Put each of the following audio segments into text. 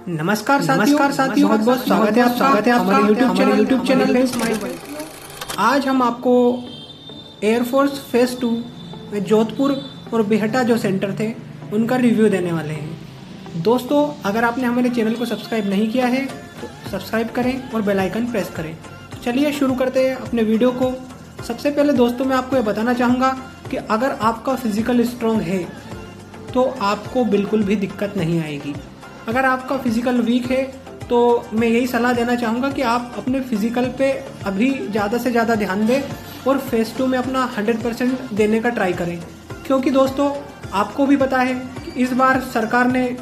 नमस्कार साथियों, बहुत बहुत स्वागत है आपका हमारे यूट्यूब चैनल है स्माइल। आज हम आपको एयरफोर्स फेज 2 में जोधपुर और बेहटा जो सेंटर थे उनका रिव्यू देने वाले हैं। दोस्तों, अगर आपने हमारे चैनल को सब्सक्राइब नहीं किया है तो सब्सक्राइब करें और बेल आइकन प्रेस करें। तो चलिए शुरू करते हैं अपने वीडियो को। सबसे पहले दोस्तों मैं आपको ये बताना चाहूँगा कि अगर आपका फिजिकल स्ट्रॉन्ग है तो आपको बिल्कुल भी दिक्कत नहीं आएगी। अगर आपका फिजिकल वीक है तो मैं यही सलाह देना चाहूँगा कि आप अपने फिजिकल पे अभी ज़्यादा से ज़्यादा ध्यान दें और फेज 2 में अपना 100% देने का ट्राई करें। क्योंकि दोस्तों आपको भी पता है कि इस बार सरकार ने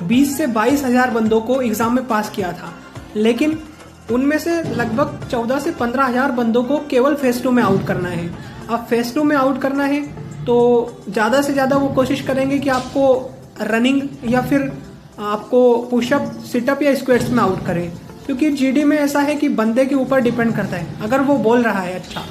20 से 22 हज़ार बंदों को एग्ज़ाम में पास किया था, लेकिन उनमें से लगभग 14 से 15 हज़ार बंदों को केवल फेज 2 में आउट करना है। अब फेज 2 में आउट करना है तो ज़्यादा से ज़्यादा वो कोशिश करेंगे कि आपको रनिंग या फिर आपको पुशअप, सिटअप या स्क्वाट्स में आउट करें। क्योंकि जीडी में ऐसा है कि बंदे के ऊपर डिपेंड करता है। अगर वो बोल रहा है अच्छा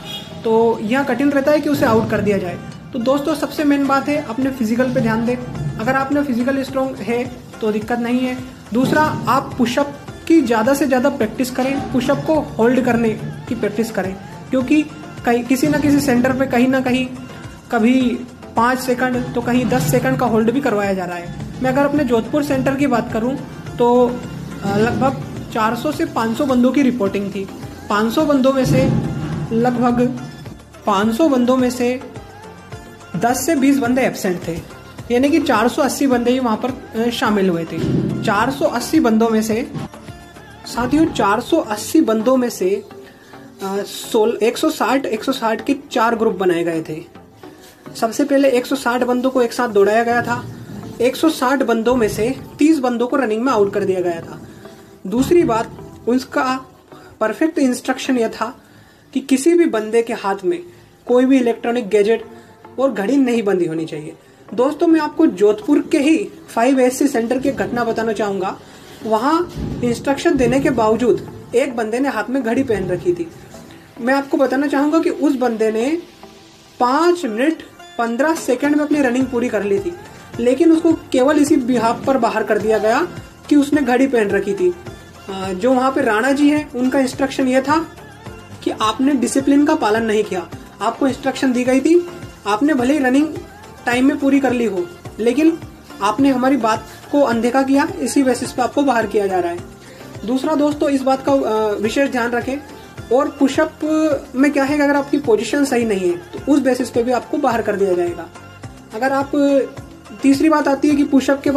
तो यह कठिन रहता है कि उसे आउट कर दिया जाए। तो दोस्तों सबसे मेन बात है अपने फिजिकल पे ध्यान दें। अगर आपने फिजिकल स्ट्रॉन्ग है तो दिक्कत नहीं है। दूसरा, आप पुशअप की ज़्यादा से ज़्यादा प्रैक्टिस करें, पुशअप को होल्ड करने की प्रैक्टिस करें। क्योंकि किसी न किसी सेंटर पे कहीं ना कहीं कभी 5 सेकंड तो कहीं 10 सेकंड का होल्ड भी करवाया जा रहा है। मैं अगर अपने जोधपुर सेंटर की बात करूं तो लगभग 400 से 500 बंदों की रिपोर्टिंग थी। 500 बंदों में से लगभग 500 बंदों में से 10 से 20 बंदे एब्सेंट थे, यानी कि 480 बंदे ही वहां पर शामिल हुए थे। 480 बंदों में से साथियों 480 बंदों में से 160 के 4 ग्रुप बनाए गए थे। सबसे पहले 160 बंदों को एक साथ दौड़ाया गया था। 160 बंदों में से 30 बंदों को रनिंग में आउट कर दिया गया था। दूसरी बात, उसका परफेक्ट इंस्ट्रक्शन यह था कि किसी भी बंदे के हाथ में कोई भी इलेक्ट्रॉनिक गैजेट और घड़ी नहीं बंदी होनी चाहिए। दोस्तों मैं आपको जोधपुर के ही 5SC सेंटर की घटना बताना चाहूंगा। वहां इंस्ट्रक्शन देने के बावजूद एक बंदे ने हाथ में घड़ी पहन रखी थी। मैं आपको बताना चाहूंगा कि उस बंदे ने 5 मिनट 15 सेकंड में अपनी रनिंग पूरी कर ली थी, लेकिन उसको केवल इसी बिहाफ पर बाहर कर दिया गया कि उसने घड़ी पहन रखी थी। जो वहां पे राणा जी हैं उनका इंस्ट्रक्शन यह था कि आपने डिसिप्लिन का पालन नहीं किया। आपको इंस्ट्रक्शन दी गई थी, आपने भले ही रनिंग टाइम में पूरी कर ली हो, लेकिन आपने हमारी बात को अनदेखा किया, इसी बेसिस पे आपको बाहर किया जा रहा है। दूसरा दोस्तों, इस बात का विशेष ध्यान रखें। और पुशअप में क्या है कि अगर आपकी पोजीशन सही नहीं है तो उस बेसिस पे भी आपको बाहर कर दिया जाएगा। अगर आप तीसरी बात आती है कि पुशअप के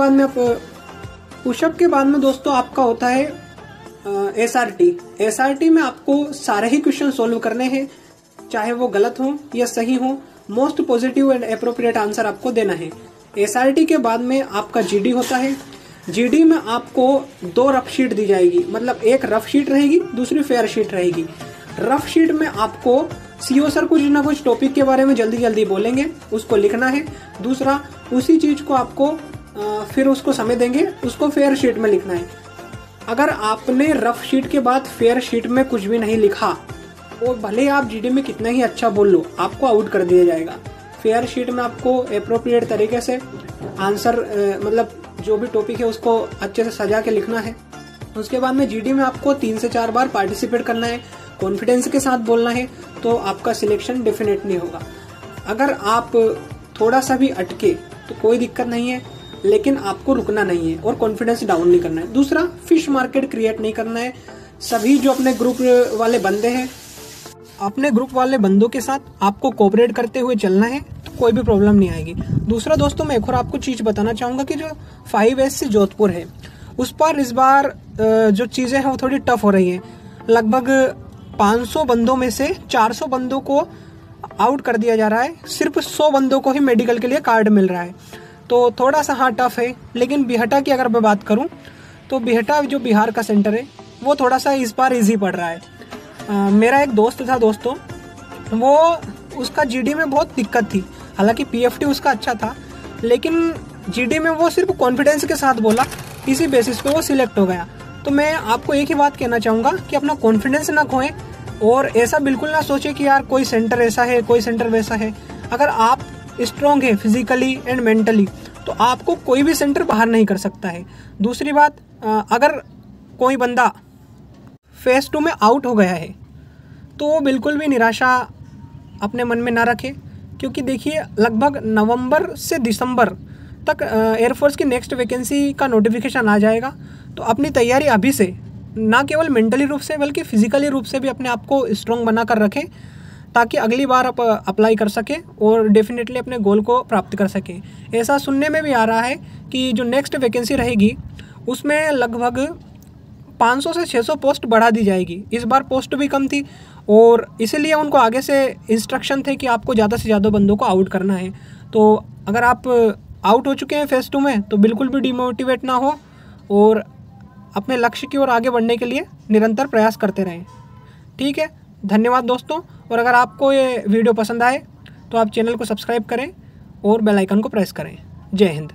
बाद में दोस्तों आपका होता है SRT में आपको सारे ही क्वेश्चन सोल्व करने हैं, चाहे वो गलत हो या सही हो। Most positive and appropriate answer आपको देना है। SRT के बाद में आपका GD होता है। GD में आपको 2 रफ शीट दी जाएगी, मतलब एक रफ शीट रहेगी, दूसरी फेयर शीट रहेगी। रफ शीट में आपको CO सर कुछ ना कुछ टॉपिक के बारे में जल्दी जल्दी बोलेंगे, उसको लिखना है। दूसरा, उसी चीज को आपको फिर उसको समय देंगे, उसको फेयर शीट में लिखना है। अगर आपने रफ शीट के बाद फेयर शीट में कुछ भी नहीं लिखा और भले आप GD में कितना ही अच्छा बोल लो, आपको आउट कर दिया जाएगा। फेयर शीट में आपको अप्रोप्रिएट तरीके से आंसर मतलब जो भी टॉपिक है उसको अच्छे से सजा के लिखना है। उसके बाद में GD में आपको 3 से 4 बार पार्टिसिपेट करना है, कॉन्फिडेंस के साथ बोलना है, तो आपका सिलेक्शन डेफिनेटली होगा। अगर आप थोड़ा सा भी अटके तो कोई दिक्कत नहीं है, लेकिन आपको रुकना नहीं है और कॉन्फिडेंस डाउन नहीं करना है। दूसरा, फिश मार्केट क्रिएट नहीं करना है। सभी जो अपने ग्रुप वाले बंदे हैं, अपने ग्रुप वाले बंदों के साथ आपको कोऑपरेट करते हुए चलना है, तो कोई भी प्रॉब्लम नहीं आएगी। दूसरा दोस्तों, मैं एक और आपको चीज बताना चाहूंगा कि जो 5SC जोधपुर है उस पर इस बार जो चीजें हैं वो थोड़ी टफ हो रही है। लगभग 500 बंदों में से 400 बंदों को आउट कर दिया जा रहा है। सिर्फ 100 बंदों को ही मेडिकल के लिए कार्ड मिल रहा है, तो थोड़ा सा टफ है। लेकिन बेहटा की अगर मैं बात करूं तो बेहटा जो बिहार का सेंटर है वो थोड़ा सा इस बार इजी पड़ रहा है। मेरा एक दोस्त था दोस्तों, वो उसका GD में बहुत दिक्कत थी। हालांकि PFT उसका अच्छा था, लेकिन GD में वो सिर्फ कॉन्फिडेंस के साथ बोला, इसी बेसिस पे वो सिलेक्ट हो गया। तो मैं आपको एक ही बात कहना चाहूंगा कि अपना कॉन्फिडेंस ना खोएं और ऐसा बिल्कुल ना सोचे कि यार कोई सेंटर ऐसा है, कोई सेंटर वैसा है। अगर आप स्ट्रांग है फिजिकली एंड मेंटली तो आपको कोई भी सेंटर बाहर नहीं कर सकता है। दूसरी बात, अगर कोई बंदा फेज़ 2 में आउट हो गया है तो वो बिल्कुल भी निराशा अपने मन में ना रखे, क्योंकि देखिए लगभग नवंबर से दिसंबर तक एयरफोर्स की नेक्स्ट वैकेंसी का नोटिफिकेशन आ जाएगा। तो अपनी तैयारी अभी से, ना केवल मेंटली रूप से बल्कि फिजिकली रूप से भी अपने आप को स्ट्रॉन्ग बना कर रखें, ताकि अगली बार आप अप्लाई कर सकें और डेफिनेटली अपने गोल को प्राप्त कर सकें। ऐसा सुनने में भी आ रहा है कि जो नेक्स्ट वैकेंसी रहेगी उसमें लगभग 500 से 600 पोस्ट बढ़ा दी जाएगी। इस बार पोस्ट भी कम थी और इसीलिए उनको आगे से इंस्ट्रक्शन थे कि आपको ज़्यादा से ज़्यादा बंदों को आउट करना है। तो अगर आप आउट हो चुके हैं फेज़ 2 में तो बिल्कुल भी डिमोटिवेट ना हो और अपने लक्ष्य की ओर आगे बढ़ने के लिए निरंतर प्रयास करते रहें। ठीक है, धन्यवाद दोस्तों। और अगर आपको ये वीडियो पसंद आए तो आप चैनल को सब्सक्राइब करें और बेल आइकन को प्रेस करें। जय हिंद।